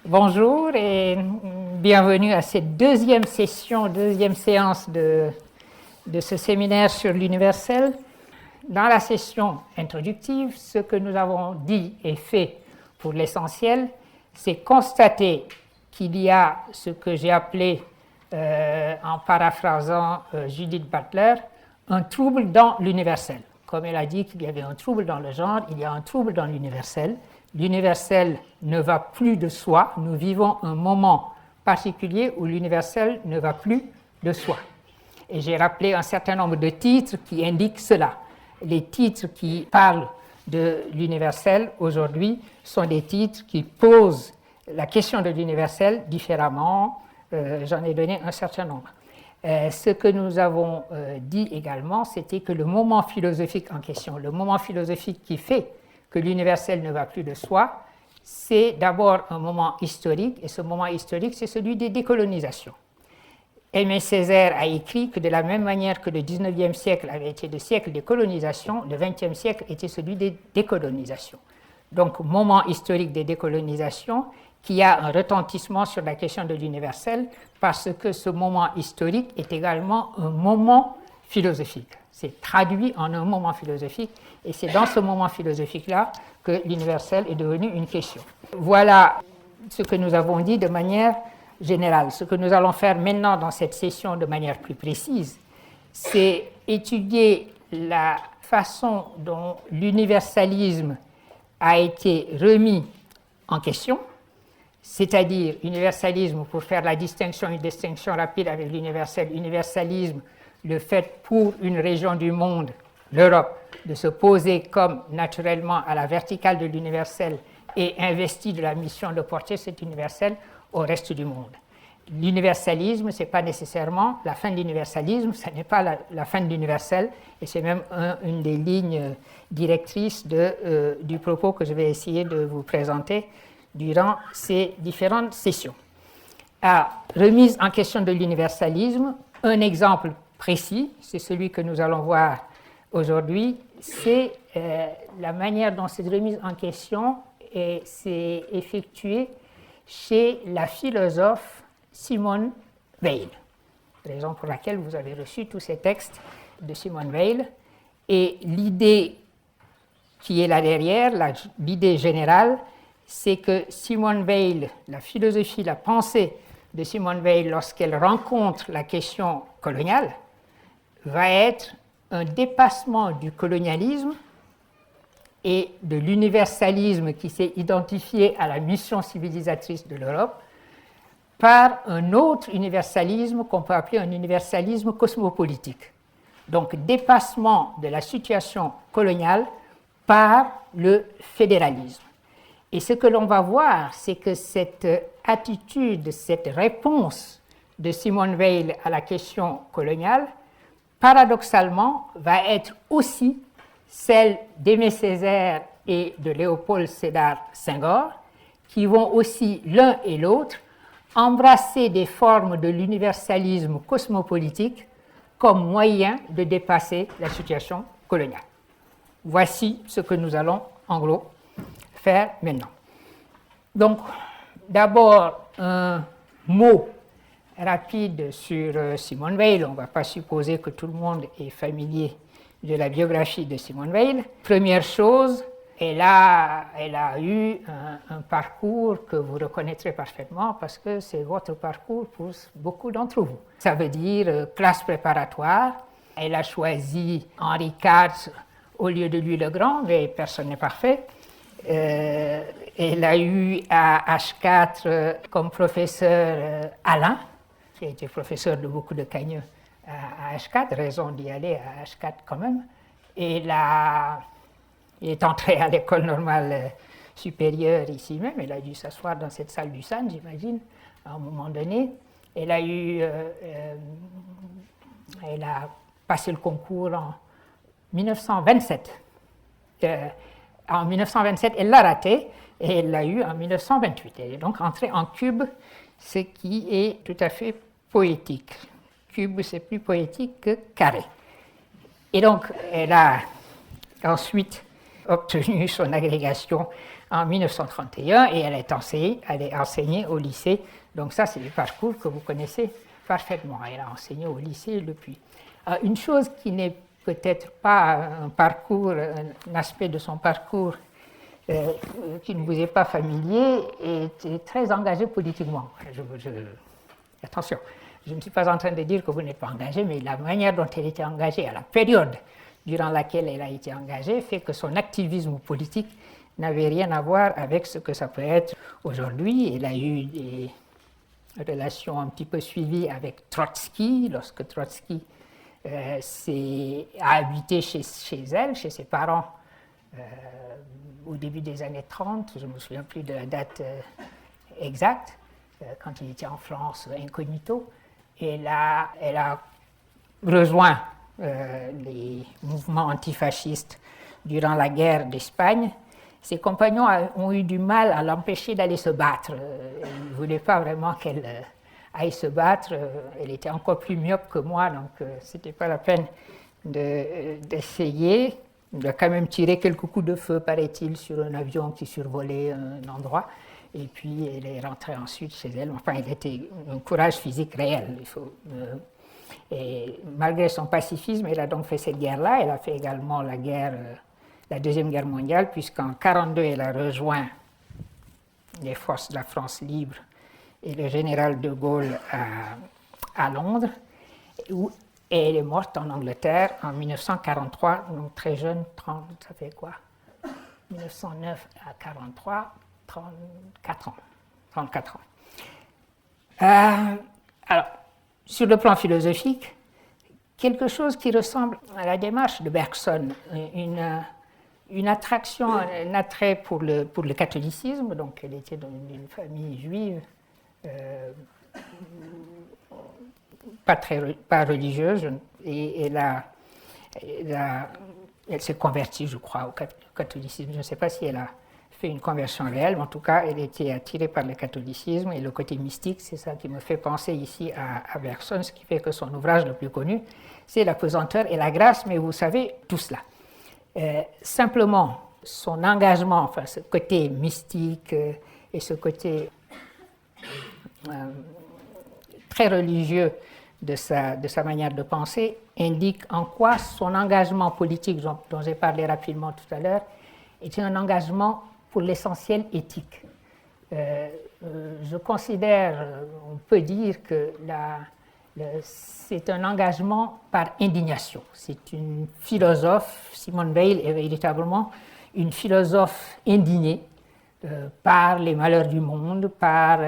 Bonjour et bienvenue à cette deuxième séance de ce séminaire sur l'universel. Dans la session introductive, ce que nous avons dit et fait pour l'essentiel, c'est constater qu'il y a ce que j'ai appelé, en paraphrasant Judith Butler, un trouble dans l'universel. Comme elle a dit qu'il y avait un trouble dans le genre, il y a un trouble dans l'universel. L'universel ne va plus de soi. Nous vivons un moment particulier où l'universel ne va plus de soi. Et j'ai rappelé un certain nombre de titres qui indiquent cela. Les titres qui parlent de l'universel aujourd'hui sont des titres qui posent la question de l'universel différemment. J'en ai donné un certain nombre. Ce que nous avons dit également, c'était que le moment philosophique en question, le moment philosophique qui fait que l'universel ne va plus de soi, c'est d'abord un moment historique, et ce moment historique, c'est celui des décolonisations. Aimé Césaire a écrit que de la même manière que le 19e siècle avait été le siècle des colonisations, le 20e siècle était celui des décolonisations. Donc, moment historique des décolonisations qui a un retentissement sur la question de l'universel parce que ce moment historique est également un moment philosophique. C'est traduit en un moment philosophique et c'est dans ce moment philosophique-là que l'universel est devenu une question. Voilà ce que nous avons dit de manière générale. Ce que nous allons faire maintenant dans cette session de manière plus précise, c'est étudier la façon dont l'universalisme a été remis en question, c'est-à-dire universalisme, pour faire la distinction, une distinction rapide avec l'universel, universalisme, le fait pour une région du monde, l'Europe, de se poser comme naturellement à la verticale de l'universel et investi de la mission de porter cet universel au reste du monde. L'universalisme, ce n'est pas nécessairement la fin de l'universalisme, ce n'est pas la fin de l'universel, et c'est même une des lignes directrices du propos que je vais essayer de vous présenter durant ces différentes sessions. Remise en question de l'universalisme, un exemple précis, c'est celui que nous allons voir aujourd'hui, c'est la manière dont cette remise en question s'est effectuée chez la philosophe Simone Weil, raison pour laquelle vous avez reçu tous ces textes de Simone Weil. Et l'idée qui est là derrière, l'idée générale, c'est que Simone Weil, la philosophie, la pensée de Simone Weil, lorsqu'elle rencontre la question coloniale, va être un dépassement du colonialisme et de l'universalisme qui s'est identifié à la mission civilisatrice de l'Europe par un autre universalisme qu'on peut appeler un universalisme cosmopolitique. Donc, dépassement de la situation coloniale par le fédéralisme. Et ce que l'on va voir, c'est que cette attitude, cette réponse de Simone Weil à la question coloniale, paradoxalement, va être aussi celle d'Aimé Césaire et de Léopold Sédar Senghor, qui vont aussi l'un et l'autre embrasser des formes de l'universalisme cosmopolitique comme moyen de dépasser la situation coloniale. Voici ce que nous allons, en gros, faire maintenant. Donc, d'abord, un mot rapide sur Simone Weil. On ne va pas supposer que tout le monde est familier de la biographie de Simone Weil. Première chose, elle a eu un parcours que vous reconnaîtrez parfaitement parce que c'est votre parcours pour beaucoup d'entre vous. Ça veut dire classe préparatoire. Elle a choisi Henri IV au lieu de Louis le Grand, mais personne n'est parfait. Elle a eu à H4 comme professeur Alain, qui a été professeur de beaucoup de cagneux à H4, raison d'y aller à H4 quand même. Et il est entré à l'école normale supérieure ici même, elle a dû s'asseoir dans cette salle du SAN, j'imagine, à un moment donné. Elle a passé le concours en 1927. En 1927, elle l'a raté et elle l'a eu en 1928. Elle est donc entrée en cube, ce qui est tout à fait poétique. Cube, c'est plus poétique que carré. Et donc, elle a ensuite obtenu son agrégation en 1931 et elle est enseignée au lycée. Donc ça, c'est le parcours que vous connaissez parfaitement. Elle a enseigné au lycée depuis. Une chose qui n'est peut-être pas un aspect de son parcours qui ne vous est pas familier, est très engagée politiquement. Attention, je ne suis pas en train de dire que vous n'êtes pas engagé, mais la manière dont elle était engagée à la période durant laquelle elle a été engagée fait que son activisme politique n'avait rien à voir avec ce que ça peut être aujourd'hui. Elle a eu des relations un petit peu suivies avec Trotsky, lorsque Trotsky a habité chez elle, chez ses parents, au début des années 30, je ne me souviens plus de la date exacte, quand il était en France incognito. Et là, elle a rejoint les mouvements antifascistes durant la guerre d'Espagne. Ses compagnons ont eu du mal à l'empêcher d'aller se battre. Ils ne voulaient pas vraiment qu'elle aille se battre. Elle était encore plus myope que moi, donc ce n'était pas la peine d'essayer. Il a quand même tiré quelques coups de feu, paraît-il, sur un avion qui survolait un endroit. Et puis, elle est rentrée ensuite chez elle. Enfin, elle était un courage physique réel. Et malgré son pacifisme, elle a donc fait cette guerre-là. Elle a fait également la Deuxième Guerre mondiale, puisqu'en 1942, elle a rejoint les forces de la France libre et le général de Gaulle à Londres. Et elle est morte en Angleterre en 1943, donc très jeune, ça fait quoi 1909 à 43, 34 ans. 34 ans. Alors, sur le plan philosophique, quelque chose qui ressemble à la démarche de Bergson, une attraction, un attrait pour le catholicisme, donc elle était dans une famille juive, pas religieuse, et elle s'est convertie, je crois, au catholicisme. Je ne sais pas si elle a fait une conversion réelle, mais en tout cas, elle était attirée par le catholicisme et le côté mystique. C'est ça qui me fait penser ici à Bergson, ce qui fait que son ouvrage le plus connu, c'est La pesanteur et la grâce, mais vous savez tout cela. Simplement, son engagement, enfin ce côté mystique et ce côté très religieux de sa manière de penser indique en quoi son engagement politique, dont j'ai parlé rapidement tout à l'heure, est un engagement pour l'essentiel éthique. Je considère, on peut dire que c'est un engagement par indignation. C'est une philosophe, Simone Weil est véritablement une philosophe indignée par les malheurs du monde, par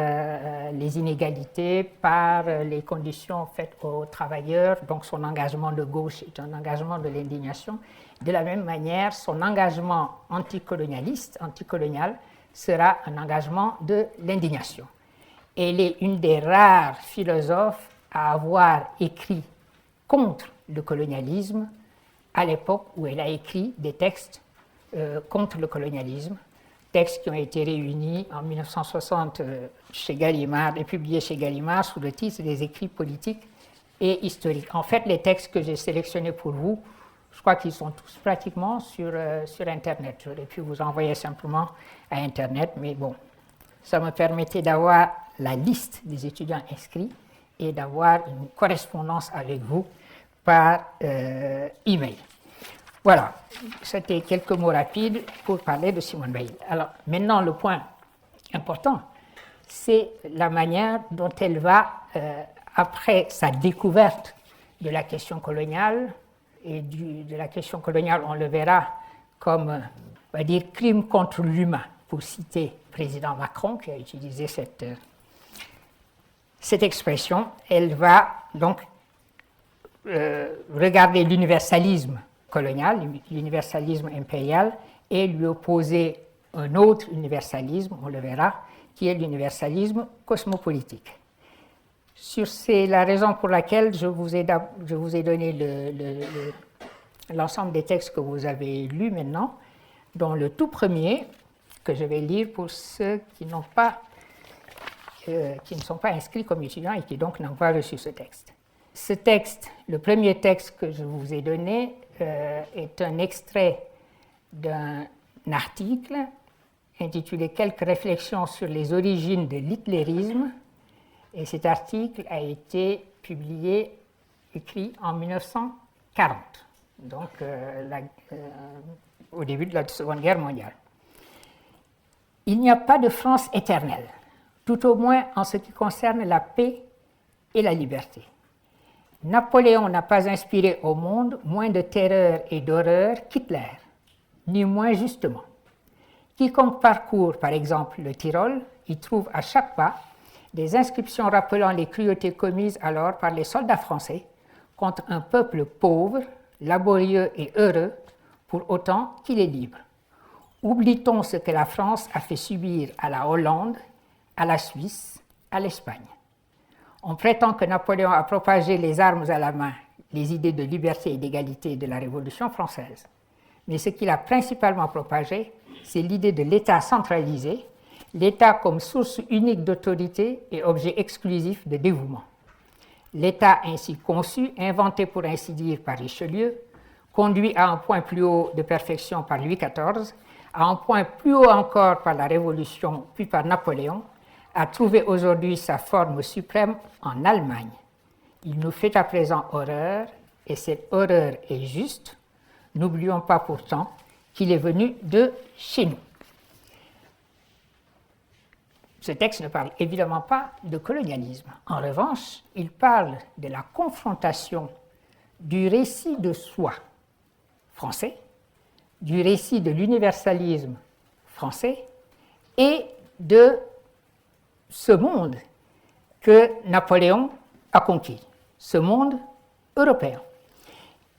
les inégalités, par les conditions faites aux travailleurs. Donc son engagement de gauche est un engagement de l'indignation. De la même manière, son engagement anticolonial, sera un engagement de l'indignation. Elle est une des rares philosophes à avoir écrit contre le colonialisme à l'époque où elle a écrit des textes contre le colonialisme, textes qui ont été réunis en 1960 chez Gallimard et publiés chez Gallimard sous le titre des écrits politiques et historiques. En fait, les textes que j'ai sélectionnés pour vous, je crois qu'ils sont tous pratiquement sur Internet. J'aurais pu vous envoyer simplement à Internet, mais bon, ça me permettait d'avoir la liste des étudiants inscrits et d'avoir une correspondance avec vous par email. Voilà, c'était quelques mots rapides pour parler de Simone Weil. Alors, maintenant, le point important, c'est la manière dont elle va, après sa découverte de la question coloniale, et de la question coloniale, on le verra comme, on va dire, crime contre l'humain, pour citer le président Macron, qui a utilisé cette expression. Elle va donc regarder l'universalisme colonial, l'universalisme impérial, et lui opposer un autre universalisme, on le verra, qui est l'universalisme cosmopolitique. C'est la raison pour laquelle je vous ai donné l'ensemble des textes que vous avez lus maintenant, dont le tout premier, que je vais lire pour ceux qui ne sont pas inscrits comme étudiants et qui donc n'ont pas reçu ce texte. Ce texte, le premier texte que je vous ai donné, est un extrait d'un article intitulé Quelques réflexions sur les origines de l'hitlérisme, et cet article a été publié, écrit en 1940, donc au début de la Seconde Guerre mondiale. Il n'y a pas de France éternelle, tout au moins en ce qui concerne la paix et la liberté. Napoléon n'a pas inspiré au monde moins de terreur et d'horreur qu'Hitler, ni moins justement. Quiconque parcourt, par exemple, le Tyrol, y trouve à chaque pas des inscriptions rappelant les cruautés commises alors par les soldats français contre un peuple pauvre, laborieux et heureux, pour autant qu'il est libre. Oublie-t-on ce que la France a fait subir à la Hollande, à la Suisse, à l'Espagne? On prétend que Napoléon a propagé les armes à la main les idées de liberté et d'égalité de la Révolution française. Mais ce qu'il a principalement propagé, c'est l'idée de l'État centralisé, l'État comme source unique d'autorité et objet exclusif de dévouement. L'État ainsi conçu, inventé pour ainsi dire par Richelieu, conduit à un point plus haut de perfection par Louis XIV, à un point plus haut encore par la Révolution puis par Napoléon, a trouvé aujourd'hui sa forme suprême en Allemagne. Il nous fait à présent horreur, et cette horreur est juste. N'oublions pas pourtant qu'il est venu de chez nous. Ce texte ne parle évidemment pas de colonialisme. En revanche, il parle de la confrontation du récit de soi français, du récit de l'universalisme français et de ce monde que Napoléon a conquis, ce monde européen.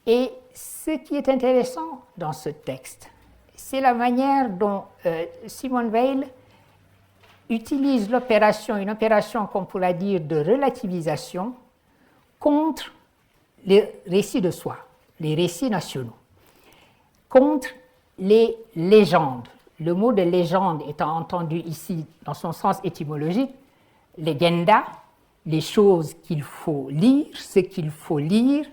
Et ce qui est intéressant dans ce texte, c'est la manière dont Simone Weil utilise une opération qu'on pourrait dire de relativisation contre les récits de soi, les récits nationaux, contre les légendes. Le mot de légende étant entendu ici dans son sens étymologique, legenda, les choses qu'il faut lire, ce qu'il faut lire,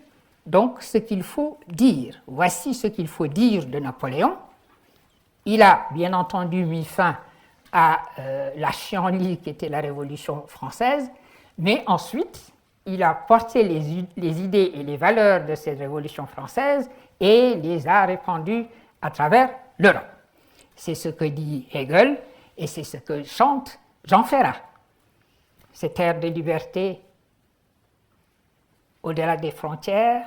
donc ce qu'il faut dire. Voici ce qu'il faut dire de Napoléon. Il a bien entendu mis fin à la chienlit qui était la Révolution française, mais ensuite il a porté les idées et les valeurs de cette Révolution française et les a répandues à travers l'Europe. C'est ce que dit Hegel et c'est ce que chante Jean Ferrat. Cette ère de liberté au-delà des frontières,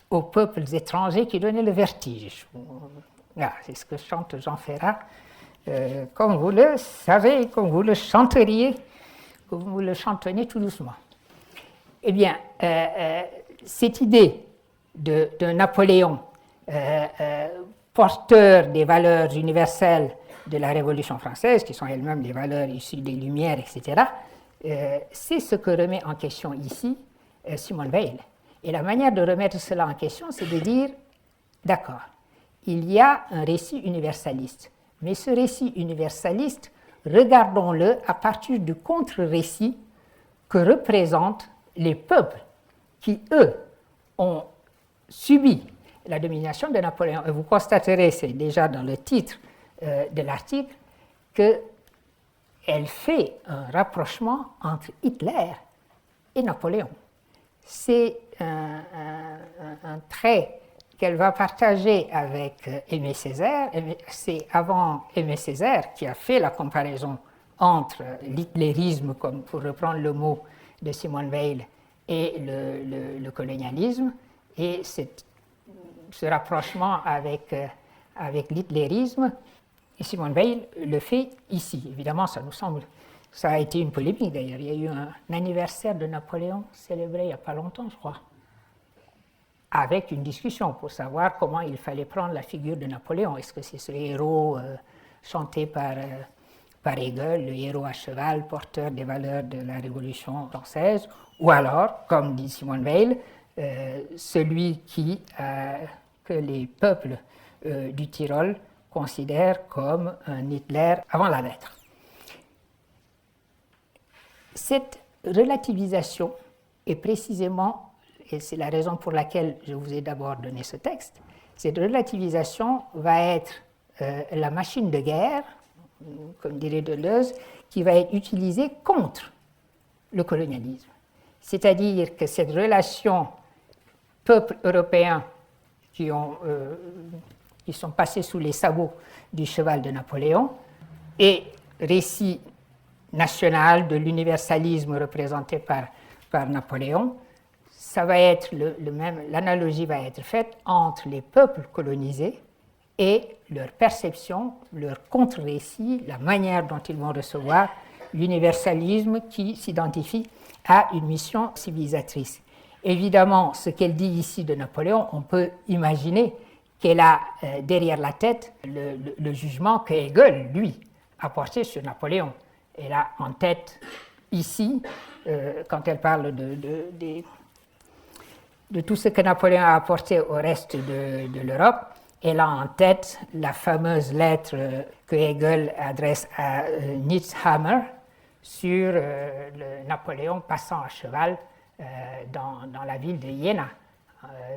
aux peuples étrangers qui donnaient le vertige. Voilà, c'est ce que chante Jean Ferrat, comme vous le savez, comme vous le chanteriez, comme vous le chantonniez tout doucement. Eh bien, cette idée de Napoléon, porteur des valeurs universelles de la Révolution française, qui sont elles-mêmes des valeurs issues des Lumières, etc., c'est ce que remet en question ici Simone Weil. Et la manière de remettre cela en question, c'est de dire, d'accord, il y a un récit universaliste, mais ce récit universaliste, regardons-le à partir du contre-récit que représentent les peuples qui, eux, ont subi la domination de Napoléon. Et vous constaterez, c'est déjà dans le titre de l'article, qu'elle fait un rapprochement entre Hitler et Napoléon. C'est un trait qu'elle va partager avec Aimé Césaire. C'est avant Aimé Césaire qui a fait la comparaison entre l'hitlérisme, comme pour reprendre le mot de Simone Weil, et le colonialisme. Et ce rapprochement avec l'hitlérisme, et Simone Weil le fait ici. Évidemment, ça nous semble... Ça a été une polémique d'ailleurs. Il y a eu un anniversaire de Napoléon célébré il n'y a pas longtemps, je crois, avec une discussion pour savoir comment il fallait prendre la figure de Napoléon. Est-ce que c'est ce héros chanté par Hegel, le héros à cheval, porteur des valeurs de la Révolution française, ou alors, comme dit Simone Weil, celui que les peuples du Tyrol considèrent comme un Hitler avant la lettre. Cette relativisation est précisément, et c'est la raison pour laquelle je vous ai d'abord donné ce texte, cette relativisation va être la machine de guerre, comme dirait Deleuze, qui va être utilisé contre le colonialisme. C'est-à-dire que cette relation peuples européens qui sont passés sous les sabots du cheval de Napoléon et récit national de l'universalisme représenté par Napoléon, ça va être l'analogie va être faite entre les peuples colonisés et leur perception, leur contre-récit, la manière dont ils vont recevoir l'universalisme qui s'identifie à une mission civilisatrice. Évidemment, ce qu'elle dit ici de Napoléon, on peut imaginer qu'elle a derrière la tête le jugement que Hegel, lui, a porté sur Napoléon. Elle a en tête ici, quand elle parle de tout ce que Napoléon a apporté au reste de l'Europe, elle a en tête la fameuse lettre que Hegel adresse à Niethammer sur le Napoléon passant à cheval dans la ville de Jena.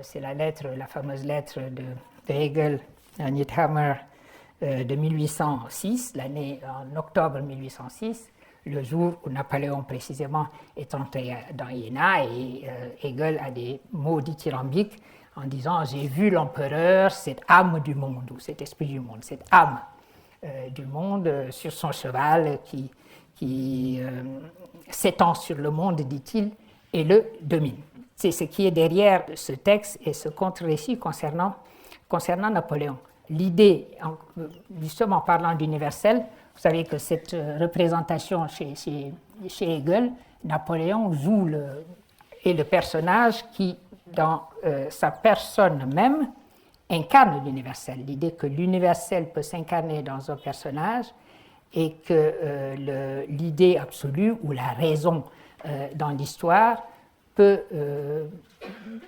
C'est la fameuse lettre de Hegel à Niethammer de 1806, l'année en octobre 1806, le jour où Napoléon précisément est entré dans Jena, et Hegel a des mots dithyrambiques en disant « J'ai vu l'empereur, cette âme du monde », ou cet esprit du monde, cette âme du monde sur son cheval qui s'étend sur le monde, dit-il, et le domine. C'est ce qui est derrière ce texte et ce contre-récit concernant Napoléon. L'idée, justement parlant d'universel, vous savez que cette représentation chez Hegel, Napoléon est le personnage qui, dans sa personne même, incarne l'universel. L'idée que l'universel peut s'incarner dans un personnage et que l'idée absolue ou la raison dans l'histoire peut,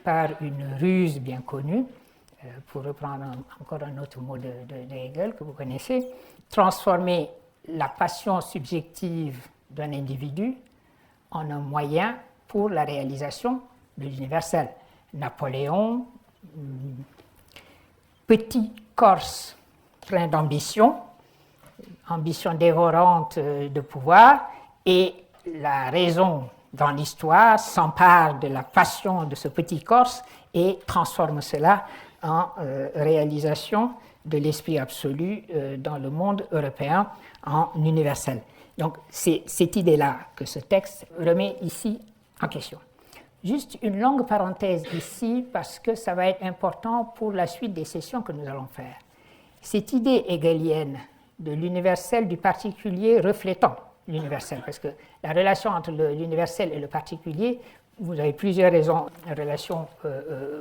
par une ruse bien connue, pour reprendre encore un autre mot de Hegel que vous connaissez, transformer la passion subjective d'un individu en un moyen pour la réalisation de l'universel. Napoléon, petit Corse plein d'ambition, ambition dévorante de pouvoir, et la raison dans l'histoire s'empare de la passion de ce petit Corse et transforme cela en réalisation de l'esprit absolu dans le monde européen en universel. Donc c'est cette idée-là que ce texte remet ici en question. Juste une longue parenthèse ici parce que ça va être important pour la suite des sessions que nous allons faire. Cette idée hegelienne de l'universel du particulier reflétant l'universel, parce que la relation entre l'universel et le particulier, vous avez plusieurs relations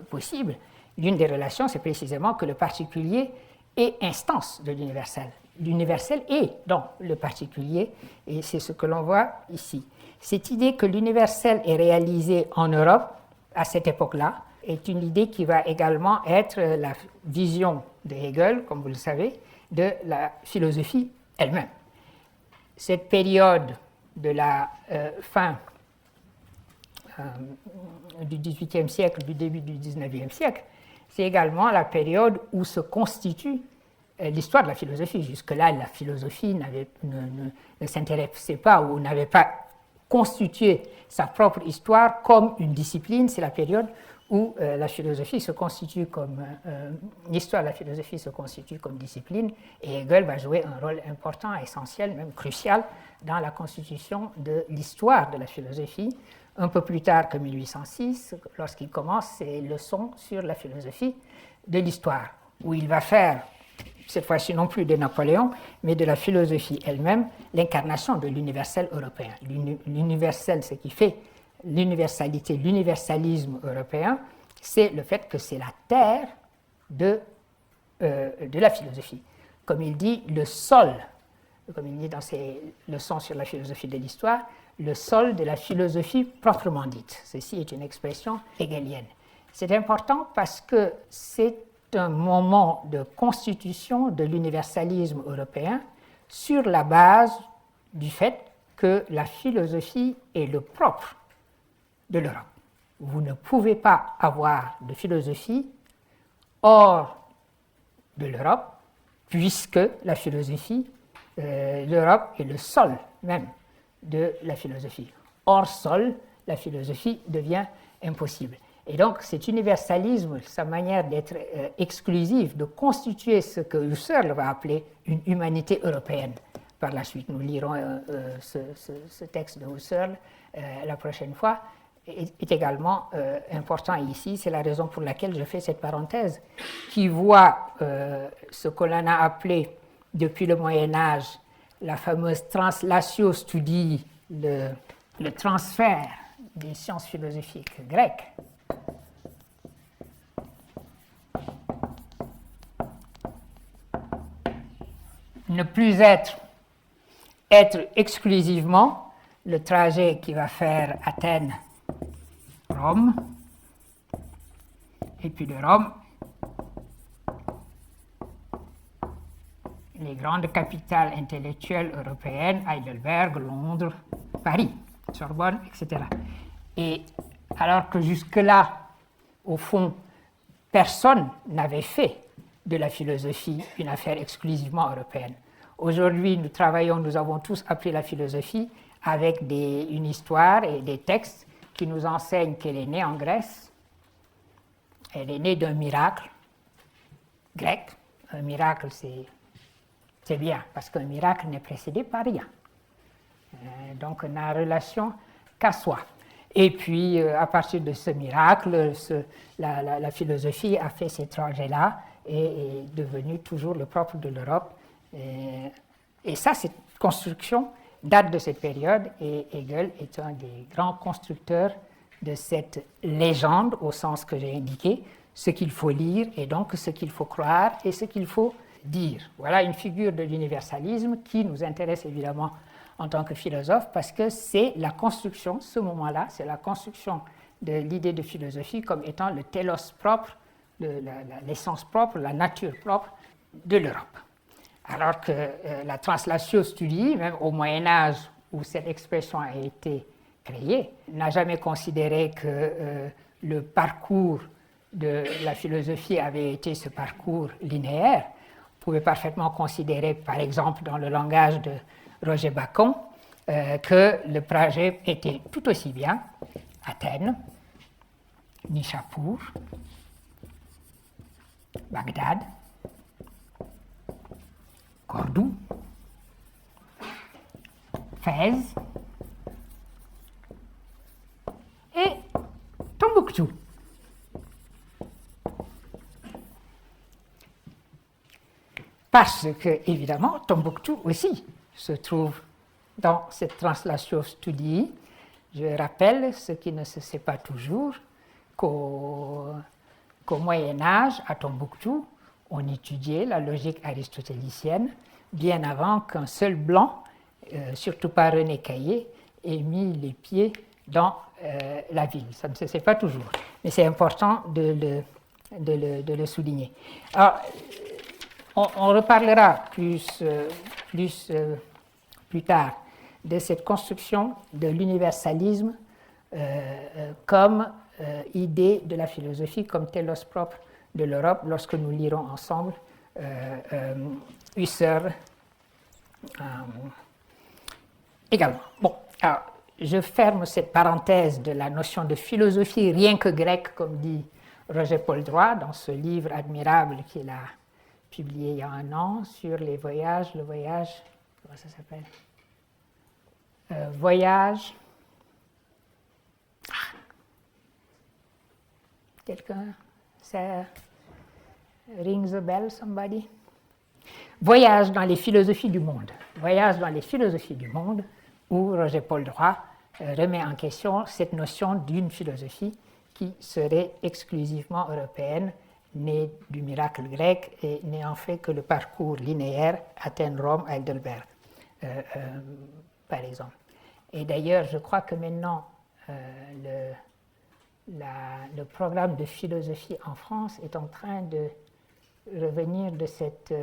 possibles. L'une des relations, c'est précisément que le particulier est instance de l'universel. L'universel est dans le particulier, et c'est ce que l'on voit ici. Cette idée que l'universel est réalisé en Europe, à cette époque-là, est une idée qui va également être la vision de Hegel, comme vous le savez, de la philosophie elle-même. Cette période de la fin du XVIIIe siècle, du début du XIXe siècle, c'est également la période où se constitue l'histoire de la philosophie. Jusque-là, la philosophie ne s'intéressait pas ou n'avait pas constitué sa propre histoire comme une discipline. C'est la période où la philosophie se constitue comme l'histoire de la philosophie se constitue comme discipline, et Hegel va jouer un rôle important, essentiel, même crucial dans la constitution de l'histoire de la philosophie. Un peu plus tard que 1806, lorsqu'il commence ses leçons sur la philosophie de l'histoire, où il va faire, cette fois-ci non plus de Napoléon, mais de la philosophie elle-même, l'incarnation de l'universel européen. L'universel, ce qui fait l'universalité, l'universalisme européen, c'est le fait que c'est la terre de la philosophie. Comme il dit, le sol, comme il dit dans ses leçons sur la philosophie de l'histoire, le sol de la philosophie proprement dite. Ceci est une expression hegelienne. C'est important parce que c'est un moment de constitution de l'universalisme européen sur la base du fait que la philosophie est le propre de l'Europe. Vous ne pouvez pas avoir de philosophie hors de l'Europe, puisque la philosophie l'Europe est le sol même de la philosophie. Hors sol, la philosophie devient impossible. Et donc cet universalisme, sa manière d'être exclusive, de constituer ce que Husserl va appeler une humanité européenne. Par la suite, nous lirons ce texte de Husserl la prochaine fois, est également important ici. C'est la raison pour laquelle je fais cette parenthèse, qui voit ce que l'on a appelé depuis le Moyen-Âge la fameuse translatio studii, le transfert des sciences philosophiques grecques. Ne plus être exclusivement le trajet qui va faire Athènes-Rome, et puis de Rome, les grandes capitales intellectuelles européennes, Heidelberg, Londres, Paris, Sorbonne, etc. Et alors que jusque-là, au fond, personne n'avait fait de la philosophie une affaire exclusivement européenne. Aujourd'hui, nous avons tous appris la philosophie avec une histoire et des textes qui nous enseignent qu'elle est née en Grèce. Elle est née d'un miracle grec. Un miracle, c'est bien, parce qu'un miracle n'est précédé par rien. Donc, on n'a relation qu'à soi. Et puis, à partir de ce miracle, la philosophie a fait ces trajets-là et est devenue toujours le propre de l'Europe. Et ça, cette construction date de cette période, et Hegel est un des grands constructeurs de cette légende, au sens que j'ai indiqué, ce qu'il faut lire, et donc ce qu'il faut croire, et ce qu'il faut dire. Voilà une figure de l'universalisme qui nous intéresse évidemment en tant que philosophe, parce que c'est la construction, ce moment-là, c'est la construction de l'idée de philosophie comme étant le télos propre, l'essence propre, la nature propre de l'Europe. Alors que la translatio studii, même au Moyen-Âge où cette expression a été créée, n'a jamais considéré que le parcours de la philosophie avait été ce parcours linéaire. On pouvait parfaitement considérer, par exemple, dans le langage de Roger Bacon, que le trajet était tout aussi bien Athènes, Nishapur, Bagdad, Cordoue, Fès et Tombouctou. Parce que, évidemment, Tombouctou aussi se trouve dans cette translatio studii. Je rappelle, ce qui ne se sait pas toujours, qu'au Moyen-Âge, à Tombouctou, on étudiait la logique aristotélicienne bien avant qu'un seul blanc, surtout pas René Caillé, ait mis les pieds dans la ville. Ça ne se sait pas toujours, mais c'est important de le souligner. Alors, on reparlera plus tard de cette construction de l'universalisme comme idée de la philosophie, comme télos propre de l'Europe, lorsque nous lirons ensemble Husserl également. Bon, alors, je ferme cette parenthèse de la notion de philosophie rien que grecque, comme dit Roger Paul Droit dans ce livre admirable qu'il a publié il y a un an sur les voyages, comment ça s'appelle? Voyage. Quelqu'un? Ça rings a bell, somebody? Voyage dans les philosophies du monde. Voyage dans les philosophies du monde, où Roger Paul Droit remet en question cette notion d'une philosophie qui serait exclusivement européenne, née du miracle grec et n'ayant fait que le parcours linéaire Athènes-Rome, Heidelberg, par exemple. Et d'ailleurs, je crois que maintenant, le programme de philosophie en France est en train de revenir de cette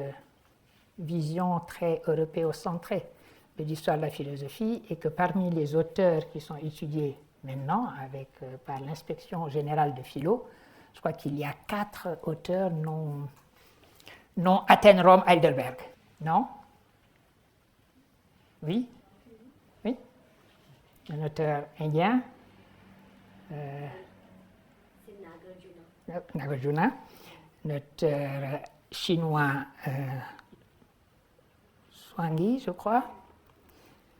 vision très européocentrée de l'histoire de la philosophie, et que parmi les auteurs qui sont étudiés maintenant par l'inspection générale de philo, je crois qu'il y a 4 auteurs non Athènes, Rome, Heidelberg. Non? Oui, oui, un auteur indien. C'est Nagarjuna. Un auteur chinois, Zhuangzi, je crois.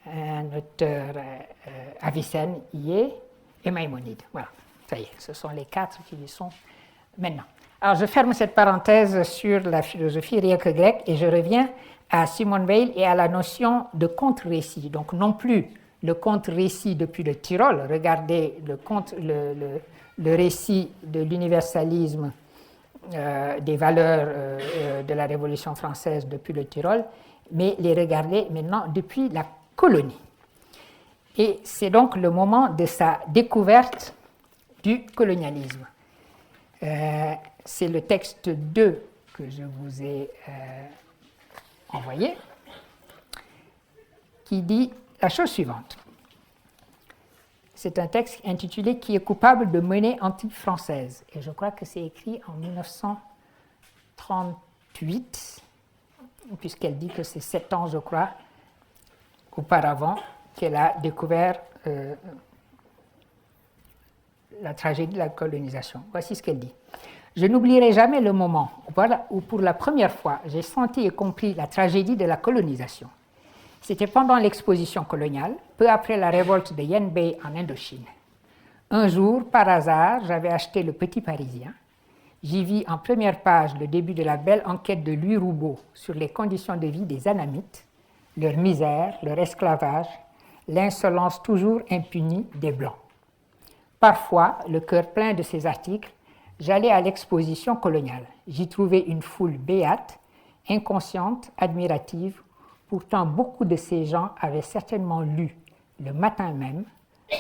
Un auteur Avicenne y est, et Maïmonide. Voilà, ça y est, ce sont les 4 qui y sont maintenant. Alors, je ferme cette parenthèse sur la philosophie rien que grecque et je reviens à Simone Weil et à la notion de contre-récit. Donc, non plus le contre-récit depuis le Tyrol, regardez le récit de l'universalisme des valeurs de la Révolution française depuis le Tyrol, mais les regarder maintenant depuis la colonie. Et c'est donc le moment de sa découverte du colonialisme. C'est le texte 2 que je vous ai envoyé, qui dit la chose suivante. C'est un texte intitulé « Qui est coupable de menées anti-françaises » et je crois que c'est écrit en 1938, puisqu'elle dit que c'est 7 ans, je crois, auparavant qu'elle a découvert la tragédie de la colonisation. Voici ce qu'elle dit. « Je n'oublierai jamais le moment où pour la première fois j'ai senti et compris la tragédie de la colonisation. C'était pendant l'exposition coloniale, peu après la révolte de Yen Bei en Indochine. Un jour, par hasard, j'avais acheté le Petit Parisien. J'y vis en première page le début de la belle enquête de Louis Roubaud sur les conditions de vie des Anamites, leur misère, leur esclavage, l'insolence toujours impunie des Blancs. Parfois, le cœur plein de ces articles, j'allais à l'exposition coloniale. J'y trouvais une foule béate, inconsciente, admirative. Pourtant, beaucoup de ces gens avaient certainement lu, le matin même,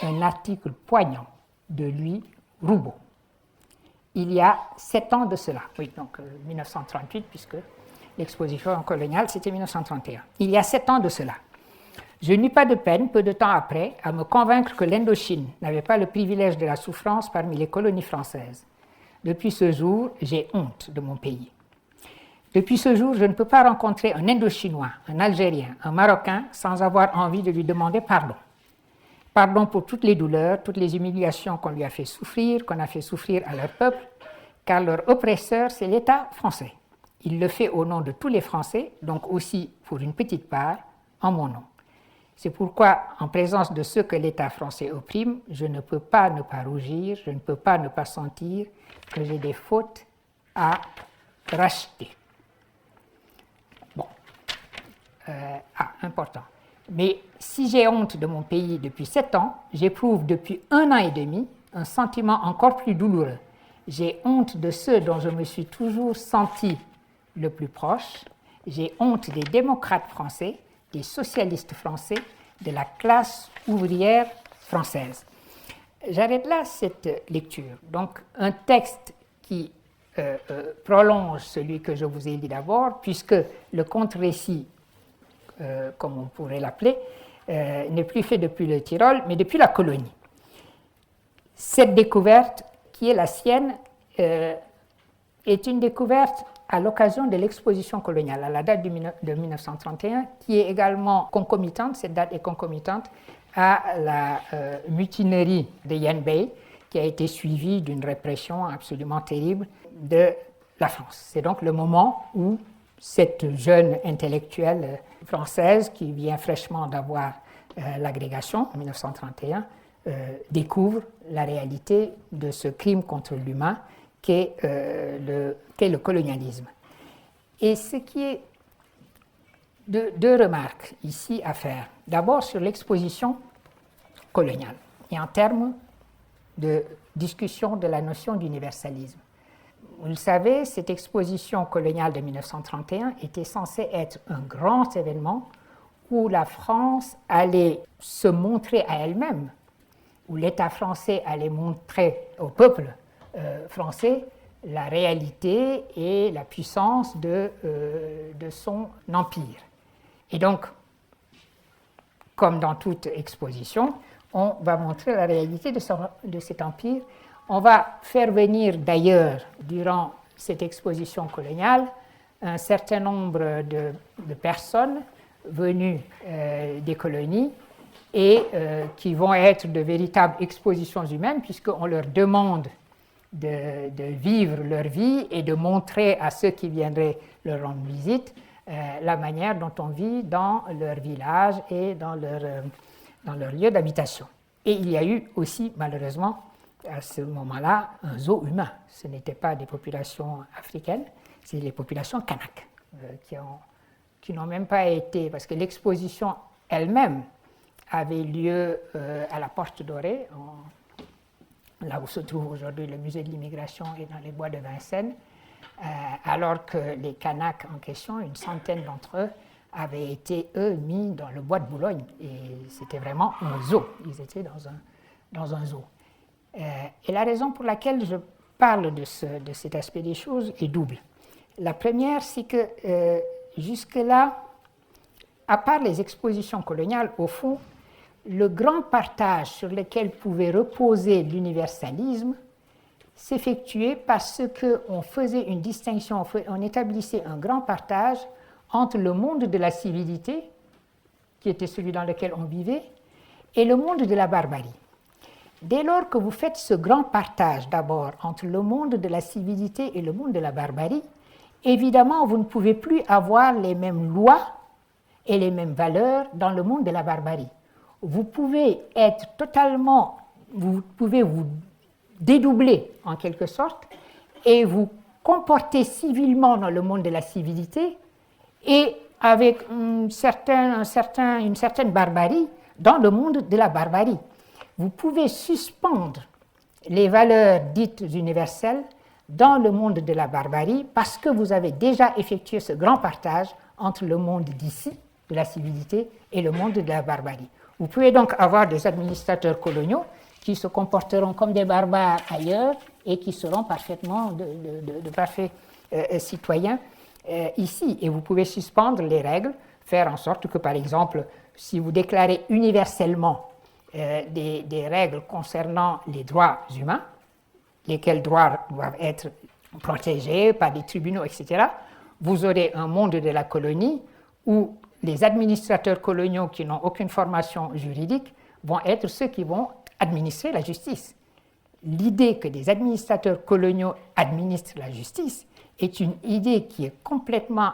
un article poignant de Louis Roubaud. Il y a 7 ans de cela, oui, donc 1938, puisque l'exposition coloniale, c'était 1931. Il y a 7 ans de cela. Je n'eus pas de peine, peu de temps après, à me convaincre que l'Indochine n'avait pas le privilège de la souffrance parmi les colonies françaises. Depuis ce jour, j'ai honte de mon pays. Depuis ce jour, je ne peux pas rencontrer un Indochinois, un Algérien, un Marocain sans avoir envie de lui demander pardon. Pardon pour toutes les douleurs, toutes les humiliations qu'on lui a fait souffrir, qu'on a fait souffrir à leur peuple, car leur oppresseur, c'est l'État français. Il le fait au nom de tous les Français, donc aussi pour une petite part, en mon nom. C'est pourquoi, en présence de ceux que l'État français opprime, je ne peux pas ne pas rougir, je ne peux pas ne pas sentir que j'ai des fautes à racheter. Important. Mais si j'ai honte de mon pays depuis 7 ans, j'éprouve depuis 1 an et demi un sentiment encore plus douloureux. J'ai honte de ceux dont je me suis toujours senti le plus proche. J'ai honte des démocrates français, des socialistes français, de la classe ouvrière française. J'arrête là cette lecture. Donc, un texte qui prolonge celui que je vous ai dit d'abord, puisque le contre-récit, comme on pourrait l'appeler, n'est plus fait depuis le Tyrol, mais depuis la colonie. Cette découverte, qui est la sienne, est une découverte à l'occasion de l'exposition coloniale, à la date de 1931, qui est également concomitante, cette date est concomitante à la mutinerie de Yen Bei, qui a été suivie d'une répression absolument terrible de la France. C'est donc le moment où cette jeune intellectuelle française, qui vient fraîchement d'avoir l'agrégation en 1931, découvre la réalité de ce crime contre l'humain qu'est le colonialisme. Et ce qui est deux remarques ici à faire. D'abord sur l'exposition coloniale et en termes de discussion de la notion d'universalisme. Vous le savez, cette exposition coloniale de 1931 était censée être un grand événement où la France allait se montrer à elle-même, où l'État français allait montrer au peuple français la réalité et la puissance de son empire. Et donc, comme dans toute exposition, on va montrer la réalité de cet empire. On va faire venir d'ailleurs, durant cette exposition coloniale, un certain nombre de personnes venus des colonies et qui vont être de véritables expositions humaines puisqu'on leur demande de vivre leur vie et de montrer à ceux qui viendraient leur rendre visite la manière dont on vit dans leur village et dans leur lieu d'habitation. Et il y a eu aussi, malheureusement, à ce moment-là, un zoo humain. Ce n'étaient pas des populations africaines, c'est les populations kanaks qui n'ont même pas été, parce que l'exposition elle-même avait lieu à la Porte Dorée, là où se trouve aujourd'hui le musée de l'immigration et dans les bois de Vincennes, alors que les Kanaks en question, une centaine d'entre eux, avaient été, eux, mis dans le bois de Boulogne. Et c'était vraiment un zoo. Ils étaient dans un zoo. Et la raison pour laquelle je parle de cet aspect des choses est double. La première, c'est que jusque-là, à part les expositions coloniales, au fond, le grand partage sur lequel pouvait reposer l'universalisme s'effectuait parce qu'on faisait une distinction, on établissait un grand partage entre le monde de la civilité, qui était celui dans lequel on vivait, et le monde de la barbarie. Dès lors que vous faites ce grand partage d'abord entre le monde de la civilité et le monde de la barbarie, évidemment, vous ne pouvez plus avoir les mêmes lois et les mêmes valeurs dans le monde de la barbarie. Vous pouvez vous dédoubler en quelque sorte et vous comporter civilement dans le monde de la civilité et avec une certaine barbarie dans le monde de la barbarie. Vous pouvez suspendre les valeurs dites universelles dans le monde de la barbarie parce que vous avez déjà effectué ce grand partage entre le monde d'ici, de la civilité, et le monde de la barbarie. Vous pouvez donc avoir des administrateurs coloniaux qui se comporteront comme des barbares ailleurs et qui seront parfaitement de parfaits citoyens ici. Et vous pouvez suspendre les règles, faire en sorte que, par exemple, si vous déclarez universellement des règles concernant les droits humains, lesquels droits doivent être protégés par des tribunaux, etc., vous aurez un monde de la colonie où les administrateurs coloniaux qui n'ont aucune formation juridique vont être ceux qui vont administrer la justice. L'idée que des administrateurs coloniaux administrent la justice est une idée qui est complètement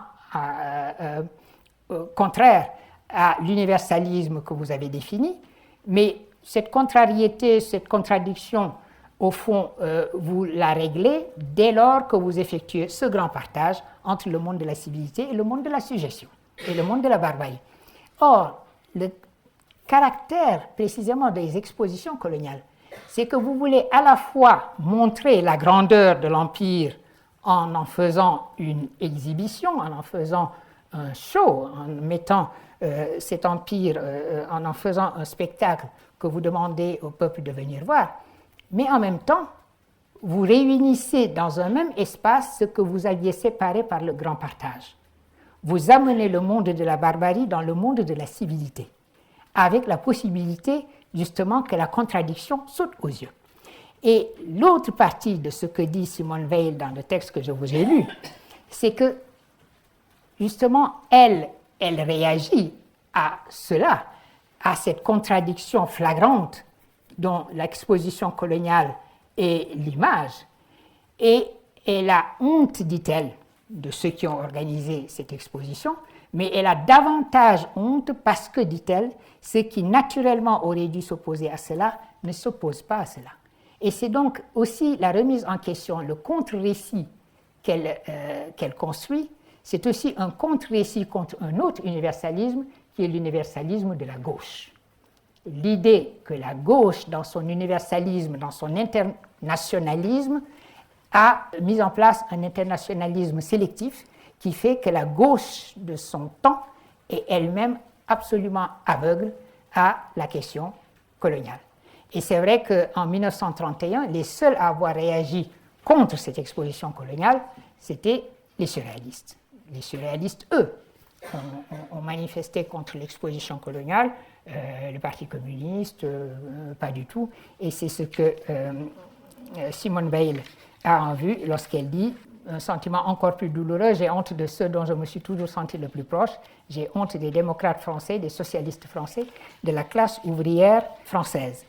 contraire à l'universalisme que vous avez défini, mais cette contrariété, cette contradiction, au fond, vous la réglez dès lors que vous effectuez ce grand partage entre le monde de la civilité et le monde de la sujétion, et le monde de la barbarie. Or, le caractère précisément des expositions coloniales, c'est que vous voulez à la fois montrer la grandeur de l'Empire en faisant une exhibition, en faisant un show, en mettant cet empire, en faisant un spectacle que vous demandez au peuple de venir voir, mais en même temps, vous réunissez dans un même espace ce que vous aviez séparé par le grand partage. Vous amenez le monde de la barbarie dans le monde de la civilité, avec la possibilité justement que la contradiction saute aux yeux. Et l'autre partie de ce que dit Simone Weil dans le texte que je vous ai lu, c'est que justement, elle réagit à cela, à cette contradiction flagrante dont l'exposition coloniale est l'image, et elle a honte, dit-elle, de ceux qui ont organisé cette exposition, mais elle a davantage honte parce que, dit-elle, ceux qui naturellement auraient dû s'opposer à cela ne s'opposent pas à cela. Et c'est donc aussi la remise en question, le contre-récit qu'elle construit, c'est aussi un contre-récit contre un autre universalisme qui est l'universalisme de la gauche. L'idée que la gauche, dans son universalisme, dans son internationalisme, a mis en place un internationalisme sélectif qui fait que la gauche de son temps est elle-même absolument aveugle à la question coloniale. Et c'est vrai qu'en 1931, les seuls à avoir réagi contre cette exposition coloniale, c'était les surréalistes. Les surréalistes, eux, ont manifesté contre l'exposition coloniale, le Parti communiste, pas du tout. Et c'est ce que Simone Weil a en vue lorsqu'elle dit un sentiment encore plus douloureux, j'ai honte de ceux dont je me suis toujours senti le plus proche, j'ai honte des démocrates français, des socialistes français, de la classe ouvrière française.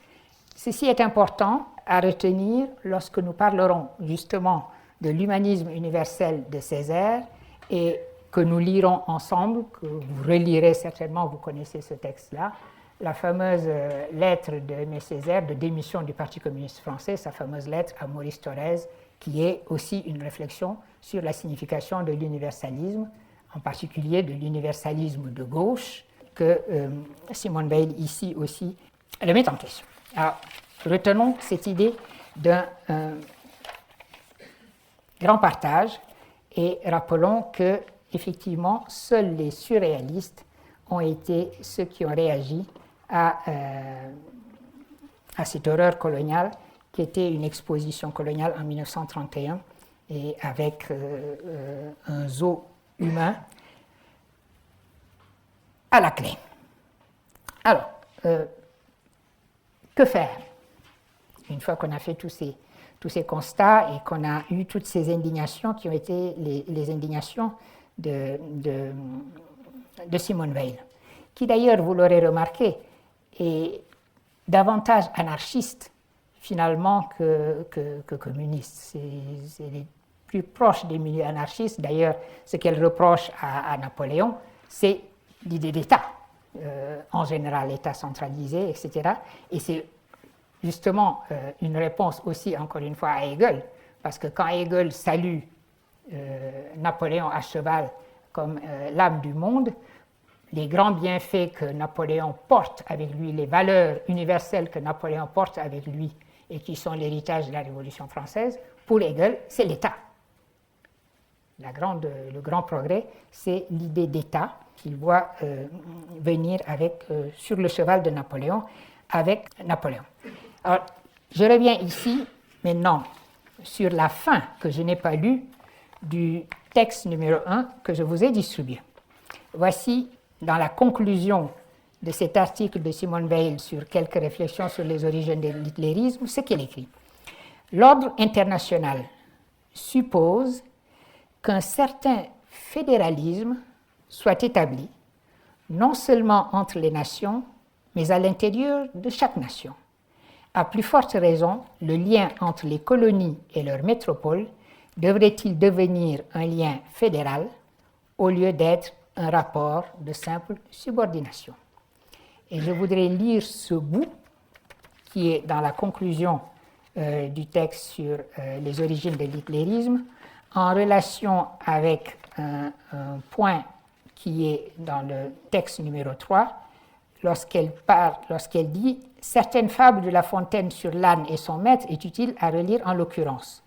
Ceci est important à retenir lorsque nous parlerons justement de l'humanisme universel de Césaire et que nous lirons ensemble, que vous relirez certainement, vous connaissez ce texte-là, la fameuse lettre de Aimé Césaire de démission du Parti communiste français, sa fameuse lettre à Maurice Thorez, qui est aussi une réflexion sur la signification de l'universalisme, en particulier de l'universalisme de gauche, que Simone Weil ici aussi le met en question. Alors, retenons cette idée d'un grand partage et rappelons que, effectivement, seuls les surréalistes ont été ceux qui ont réagi à cette horreur coloniale qui était une exposition coloniale en 1931 et avec un zoo humain à la clé. Alors, que faire une fois qu'on a fait tous ces constats et qu'on a eu toutes ces indignations qui ont été les indignations de Simone Weil, qui d'ailleurs, vous l'aurez remarqué, est davantage anarchiste finalement que communiste. C'est les plus proches des milieux anarchistes. D'ailleurs, ce qu'elle reproche à Napoléon, c'est l'idée d'État, en général, l'État centralisé, etc. Et c'est justement une réponse aussi, encore une fois, à Hegel, parce que quand Hegel salue Napoléon à cheval comme l'âme du monde, les grands bienfaits que Napoléon porte avec lui, les valeurs universelles que Napoléon porte avec lui et qui sont l'héritage de la Révolution française, pour Hegel, c'est l'État. Le grand progrès, c'est l'idée d'État qu'il voit venir sur le cheval de Napoléon, avec Napoléon. Alors, je reviens ici, maintenant, sur la fin que je n'ai pas lue du texte numéro 1 que je vous ai distribué. Voici, dans la conclusion de cet article de Simone Weil sur quelques réflexions sur les origines de l'hitlérisme, ce qu'elle écrit. L'ordre international suppose qu'un certain fédéralisme soit établi, non seulement entre les nations, mais à l'intérieur de chaque nation. À plus forte raison, le lien entre les colonies et leurs métropoles devrait-il devenir un lien fédéral au lieu d'être un rapport de simple subordination. Et je voudrais lire ce bout qui est dans la conclusion du texte sur les origines de l'hitlérisme en relation avec un point qui est dans le texte numéro 3 lorsqu'elle dit « Certaines fables de La Fontaine sur l'âne et son maître est utile à relire en l'occurrence.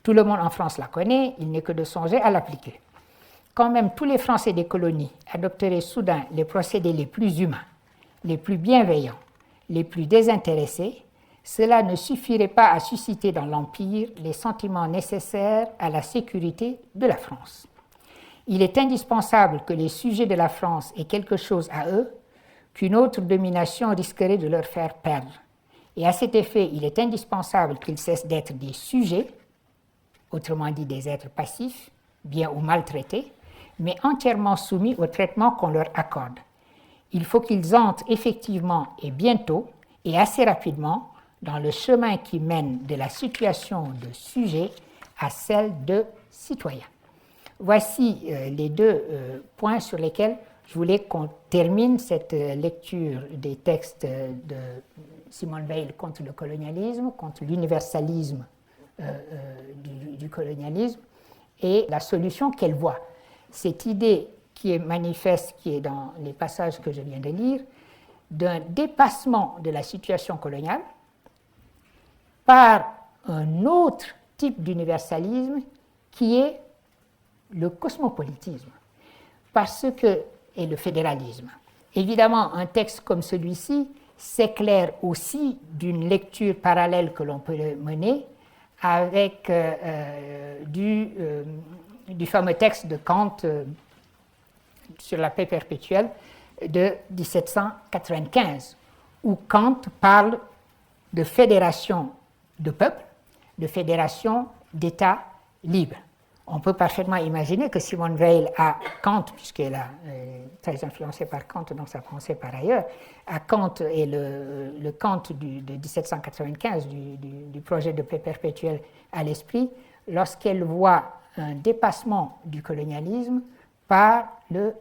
Tout le monde en France la connaît, il n'est que de songer à l'appliquer. Quand même tous les Français des colonies adopteraient soudain les procédés les plus humains, les plus bienveillants, les plus désintéressés, cela ne suffirait pas à susciter dans l'Empire les sentiments nécessaires à la sécurité de la France. Il est indispensable que les sujets de la France aient quelque chose à eux qu'une autre domination risquerait de leur faire perdre. Et à cet effet, il est indispensable qu'ils cessent d'être des sujets, autrement dit des êtres passifs, bien ou mal traités, mais entièrement soumis au traitement qu'on leur accorde. Il faut qu'ils entrent effectivement et bientôt, et assez rapidement, dans le chemin qui mène de la situation de sujet à celle de citoyen. Voici les deux points sur lesquels je voulais qu'on termine cette lecture des textes de Simone Weil contre le colonialisme, contre l'universalisme du colonialisme, et la solution qu'elle voit. Cette idée qui est manifeste, qui est dans les passages que je viens de lire, d'un dépassement de la situation coloniale par un autre type d'universalisme qui est le cosmopolitisme, et le fédéralisme. Évidemment, un texte comme celui-ci s'éclaire aussi d'une lecture parallèle que l'on peut mener avec du fameux texte de Kant sur la paix perpétuelle de 1795, où Kant parle de fédération de peuples, de fédération d'États libres. On peut parfaitement imaginer que Simone Weil à Kant, puisqu'elle est très influencée par Kant dans sa pensée par ailleurs, à Kant et le Kant de 1795 du projet de paix perpétuelle à l'esprit, lorsqu'elle voit un dépassement du colonialisme par le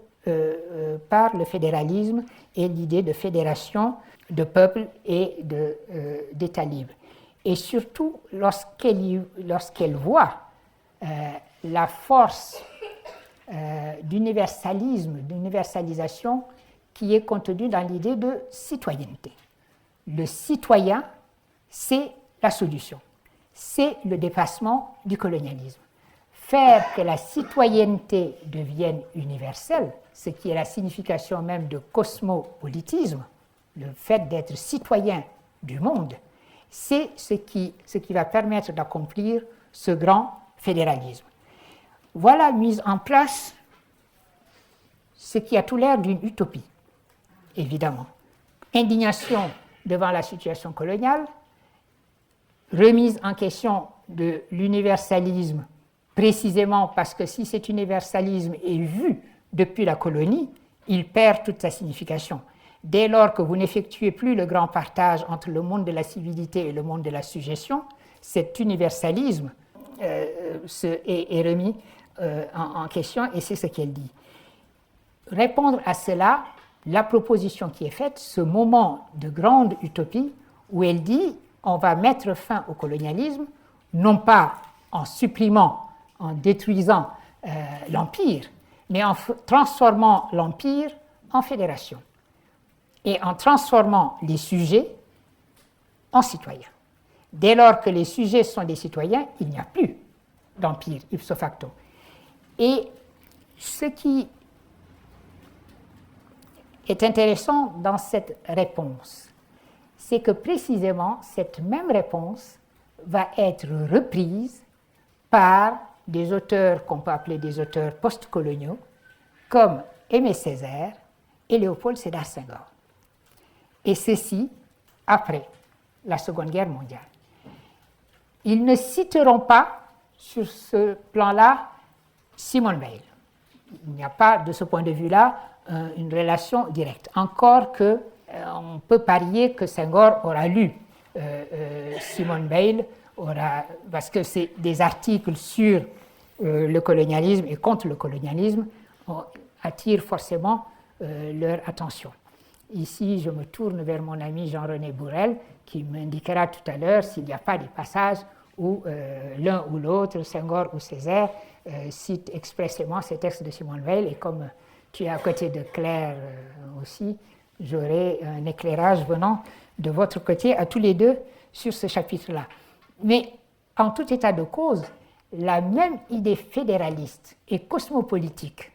fédéralisme et l'idée de fédération de peuples et d'États libres. Et surtout lorsqu'elle voit la force d'universalisation qui est contenue dans l'idée de citoyenneté. Le citoyen, c'est la solution, c'est le dépassement du colonialisme. Faire que la citoyenneté devienne universelle, ce qui est la signification même de cosmopolitisme, le fait d'être citoyen du monde, c'est ce qui va permettre d'accomplir ce grand fédéralisme. Voilà mise en place ce qui a tout l'air d'une utopie, évidemment. Indignation devant la situation coloniale, remise en question de l'universalisme, précisément parce que si cet universalisme est vu depuis la colonie, il perd toute sa signification. Dès lors que vous n'effectuez plus le grand partage entre le monde de la civilité et le monde de la suggestion, cet universalisme est remis en question, et c'est ce qu'elle dit. Répondre à cela, la proposition qui est faite, ce moment de grande utopie où elle dit on va mettre fin au colonialisme, non pas en supprimant, en détruisant l'empire, mais en transformant l'empire en fédération et en transformant les sujets en citoyens. Dès lors que les sujets sont des citoyens, il n'y a plus d'empire ipso facto. Et ce qui est intéressant dans cette réponse, c'est que précisément cette même réponse va être reprise par des auteurs qu'on peut appeler des auteurs postcoloniaux, comme Aimé Césaire et Léopold Sédar Senghor. Et ceci après la Seconde Guerre mondiale. Ils ne citeront pas sur ce plan-là Simone Weil. Il n'y a pas de ce point de vue-là une relation directe. Encore que on peut parier que Senghor aura lu Simone Weil, parce que c'est des articles sur le colonialisme et contre le colonialisme attirent forcément leur attention. Ici, je me tourne vers mon ami Jean-René Bourrel, qui m'indiquera tout à l'heure s'il n'y a pas des passages où l'un ou l'autre, Senghor ou Césaire, cite expressément ces textes de Simone Weil. Et comme tu es à côté de Claire aussi, j'aurai un éclairage venant de votre côté à tous les deux sur ce chapitre-là. Mais en tout état de cause, la même idée fédéraliste et cosmopolitique,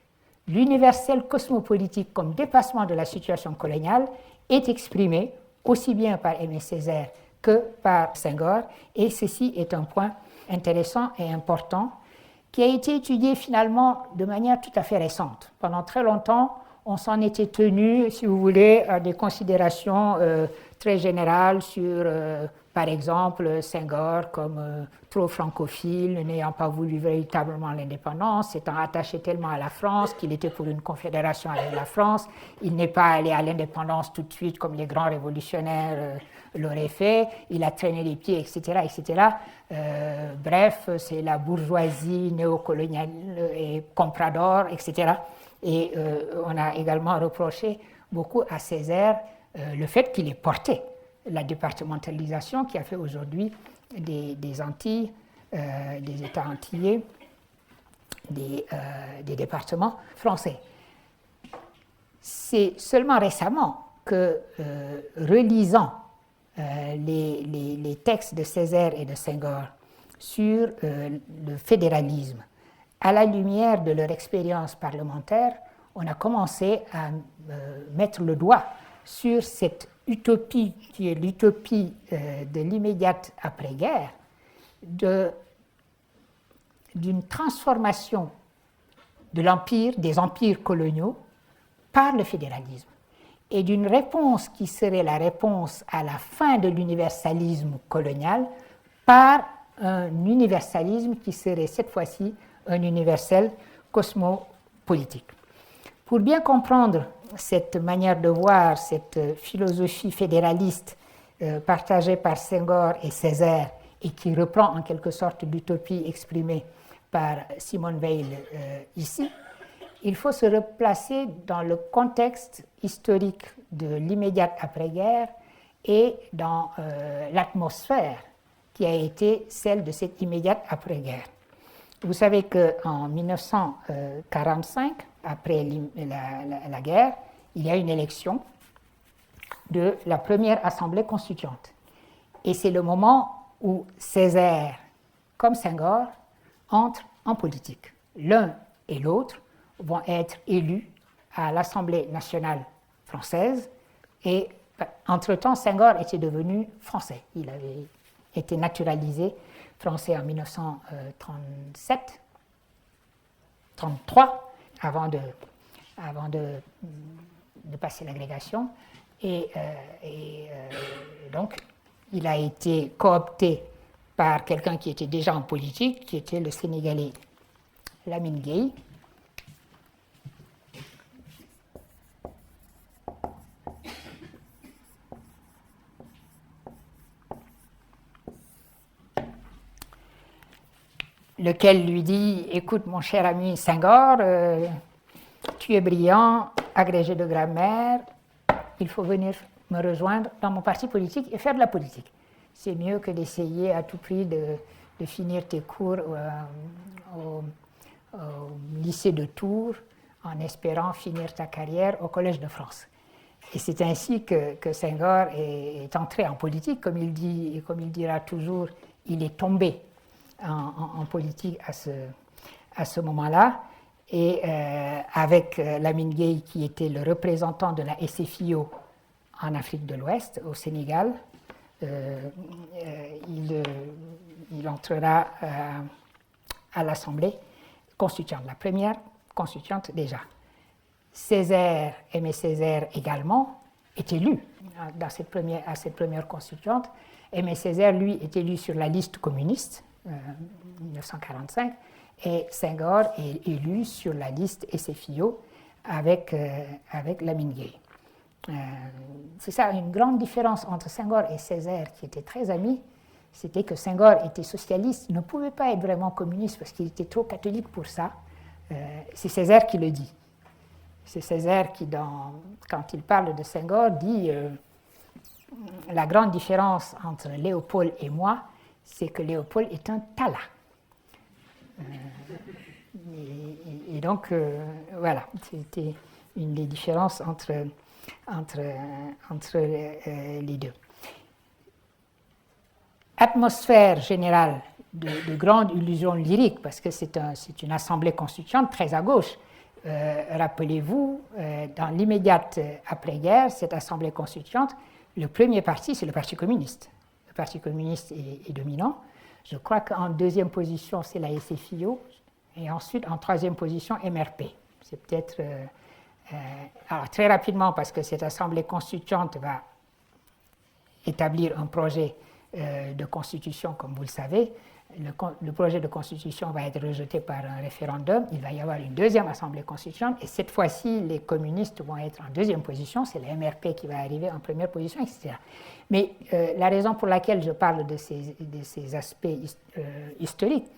l'universel cosmopolitique comme dépassement de la situation coloniale, est exprimée aussi bien par Aimé Césaire que par Senghor, et ceci est un point intéressant et important qui a été étudié finalement de manière tout à fait récente. Pendant très longtemps, on s'en était tenu, si vous voulez, à des considérations très générales sur, par exemple, Senghor comme trop francophile, n'ayant pas voulu véritablement l'indépendance, s'étant attaché tellement à la France qu'il était pour une confédération avec la France. Il n'est pas allé à l'indépendance tout de suite comme les grands révolutionnaires l'auraient fait. Il a traîné les pieds, etc., etc. Bref, c'est la bourgeoisie néocoloniale et comprador, etc. Et on a également reproché beaucoup à Césaire le fait qu'il ait porté la départementalisation qui a fait aujourd'hui des Antilles, des États antillais, des départements français. C'est seulement récemment que, relisant les textes de Césaire et de Senghor sur le fédéralisme, à la lumière de leur expérience parlementaire, on a commencé à mettre le doigt sur cette utopie qui est l'utopie de l'immédiate après-guerre, d'une transformation de l'empire, des empires coloniaux, par le fédéralisme, et d'une réponse qui serait la réponse à la fin de l'universalisme colonial par un universalisme qui serait cette fois-ci un universel cosmopolitique. Pour bien comprendre cette manière de voir, cette philosophie fédéraliste partagée par Senghor et Césaire et qui reprend en quelque sorte l'utopie exprimée par Simone Weil ici, il faut se replacer dans le contexte historique de l'immédiate après-guerre et dans l'atmosphère qui a été celle de cette immédiate après-guerre. Vous savez qu'en 1945, après la guerre, il y a une élection de la première Assemblée constituante. Et c'est le moment où Césaire, comme Senghor, entrent en politique. L'un et l'autre vont être élus à l'Assemblée nationale française et entre-temps, Senghor était devenu français. Il avait été naturalisé français en 1937, 1933, avant de passer l'agrégation. Et donc, il a été coopté par quelqu'un qui était déjà en politique, qui était le Sénégalais Lamine Gueye. Lequel lui dit « Écoute, mon cher ami Senghor, tu es brillant, agrégé de grammaire, il faut venir me rejoindre dans mon parti politique et faire de la politique. C'est mieux que d'essayer à tout prix de finir tes cours au lycée de Tours en espérant finir ta carrière au Collège de France. » Et c'est ainsi que Senghor est entré en politique, comme il dit, et comme il dira toujours, il est tombé en politique à ce moment-là, et avec Lamine Gueye, qui était le représentant de la SFIO en Afrique de l'Ouest, au Sénégal, il entrera à l'Assemblée constituante, la première constituante déjà. Césaire, Aimé Césaire également, est élu à cette première constituante. Aimé Césaire, lui, est élu sur la liste communiste, 1945, et Senghor est élu sur la liste SFIO avec Lamine Gueye. C'est ça, une grande différence entre Senghor et Césaire, qui étaient très amis, c'était que Senghor était socialiste, ne pouvait pas être vraiment communiste parce qu'il était trop catholique pour ça. C'est Césaire qui le dit. C'est Césaire qui, quand il parle de Senghor, dit la grande différence entre Léopold et moi, c'est que Léopold est un Tala. Et donc, voilà, c'était une des différences entre les deux. Atmosphère générale de grande illusion lyrique, parce que c'est une assemblée constituante très à gauche. Rappelez-vous, dans l'immédiate après-guerre, cette assemblée constituante, le premier parti, c'est le Parti communiste. Le Parti communiste est dominant. Je crois qu'en deuxième position, c'est la SFIO, et ensuite, en troisième position, MRP. C'est peut-être... alors, très rapidement, parce que cette assemblée constituante va établir un projet de constitution, comme vous le savez. Le projet de constitution va être rejeté par un référendum. Il va y avoir une deuxième assemblée constituante, et cette fois-ci, les communistes vont être en deuxième position. C'est la MRP qui va arriver en première position, etc. Mais la raison pour laquelle je parle de ces aspects historiques,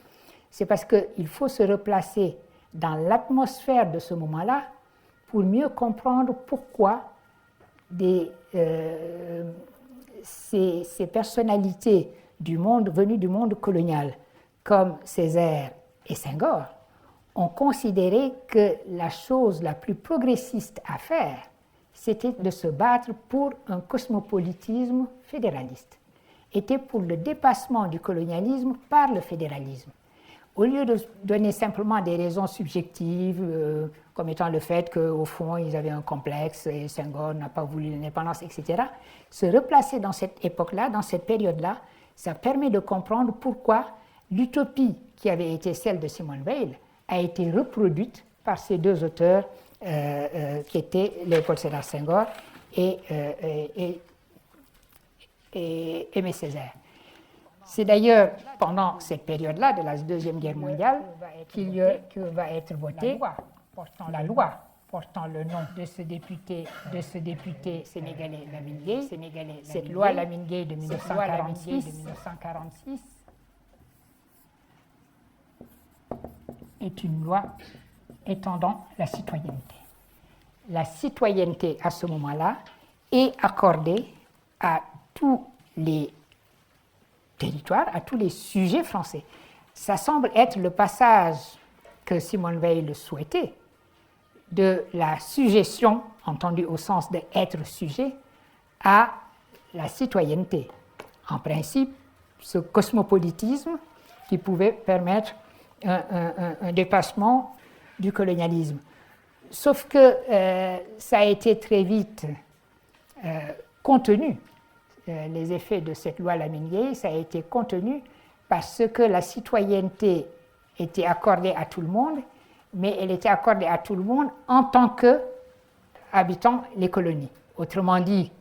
c'est parce qu'il faut se replacer dans l'atmosphère de ce moment-là pour mieux comprendre pourquoi ces personnalités venues du monde colonial, comme Césaire et Senghor, ont considéré que la chose la plus progressiste à faire, c'était de se battre pour un cosmopolitisme fédéraliste, était pour le dépassement du colonialisme par le fédéralisme. Au lieu de donner simplement des raisons subjectives, comme étant le fait qu'au fond, ils avaient un complexe et Senghor n'a pas voulu l'indépendance, etc., se replacer dans cette époque-là, dans cette période-là, ça permet de comprendre pourquoi l'utopie qui avait été celle de Simone Weil a été reproduite par ces deux auteurs qui étaient Léopold Sédar Senghor et Aimé Césaire. C'est d'ailleurs pendant cette période-là de la Deuxième Guerre mondiale que va être votée la loi portant le nom de ce député sénégalais Lamine Gueye. Cette loi Lamine Gueye de 1946 est une loi étendant la citoyenneté. La citoyenneté, à ce moment-là, est accordée à tous les territoires, à tous les sujets français. Ça semble être le passage que Simone Veil le souhaitait, de la sujétion, entendue au sens d'être sujet, à la citoyenneté. En principe, ce cosmopolitisme qui pouvait permettre un dépassement du colonialisme. Sauf que ça a été très vite contenu, les effets de cette loi Lamine Gueye, ça a été contenu parce que la citoyenneté était accordée à tout le monde, mais elle était accordée à tout le monde en tant qu'habitant les colonies. Autrement dit,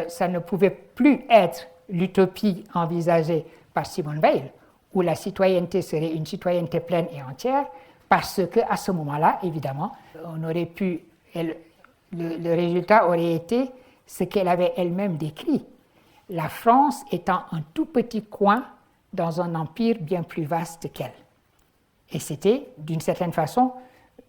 ça ne pouvait plus être l'utopie envisagée par Simone Veil, où la citoyenneté serait une citoyenneté pleine et entière, parce qu'à ce moment-là, évidemment, on aurait pu, le résultat aurait été ce qu'elle avait elle-même décrit. La France étant un tout petit coin dans un empire bien plus vaste qu'elle. Et c'était, d'une certaine façon,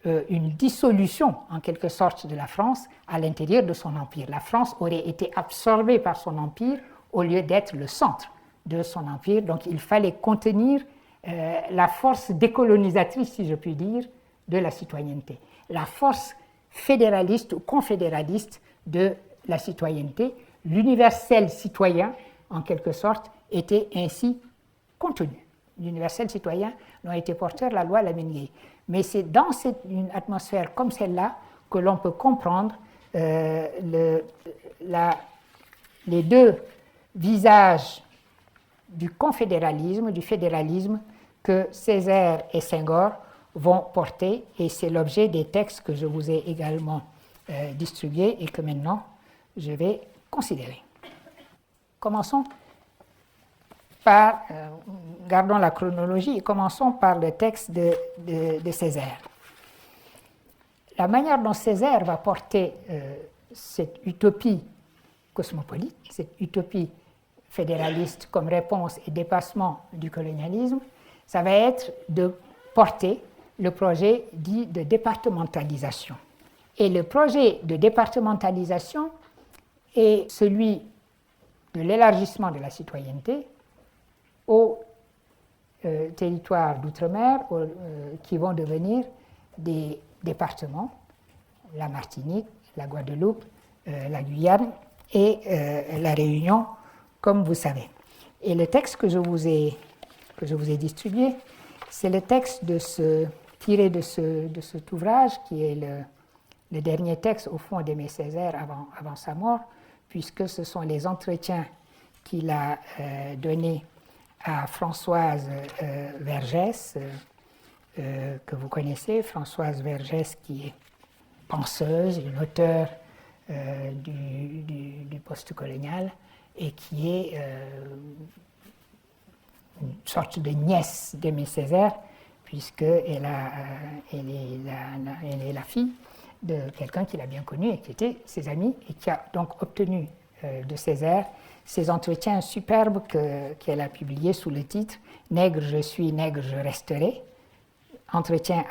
une dissolution, en quelque sorte, de la France à l'intérieur de son empire. La France aurait été absorbée par son empire au lieu d'être le centre de son empire. Donc il fallait contenir la force décolonisatrice, si je puis dire, de la citoyenneté. La force fédéraliste ou confédéraliste de la citoyenneté, l'universel citoyen, en quelque sorte, était ainsi contenu. L'universel citoyen dont a été porteur la loi Lamine Gueye. Mais c'est dans une atmosphère comme celle-là que l'on peut comprendre les deux visages du confédéralisme, du fédéralisme que Césaire et Senghor vont porter, et c'est l'objet des textes que je vous ai également distribués et que maintenant je vais considérer. Commençons par, gardons la chronologie et commençons par le texte de Césaire. La manière dont Césaire va porter cette utopie cosmopolite, cette utopie fédéraliste comme réponse et dépassement du colonialisme, ça va être de porter le projet dit de départementalisation. Et le projet de départementalisation est celui de l'élargissement de la citoyenneté aux territoires d'outre-mer qui vont devenir des départements, la Martinique, la Guadeloupe, la Guyane et la Réunion, comme vous savez. Et le texte que je vous ai distribué, c'est le texte tiré de cet ouvrage qui est le dernier texte au fond d'Aimé Césaire avant sa mort, puisque ce sont les entretiens qu'il a donnés à Françoise Vergès, que vous connaissez, Françoise Vergès qui est penseuse, une auteure du post-colonial et qui est une sorte de nièce d'Aimé Césaire, puisqu'elle est la fille de quelqu'un qu'il a bien connu et qui était ses amis, et qui a donc obtenu de Césaire ces entretiens superbes qu'elle a publiés sous le titre « Nègre je suis, nègre je resterai », entretien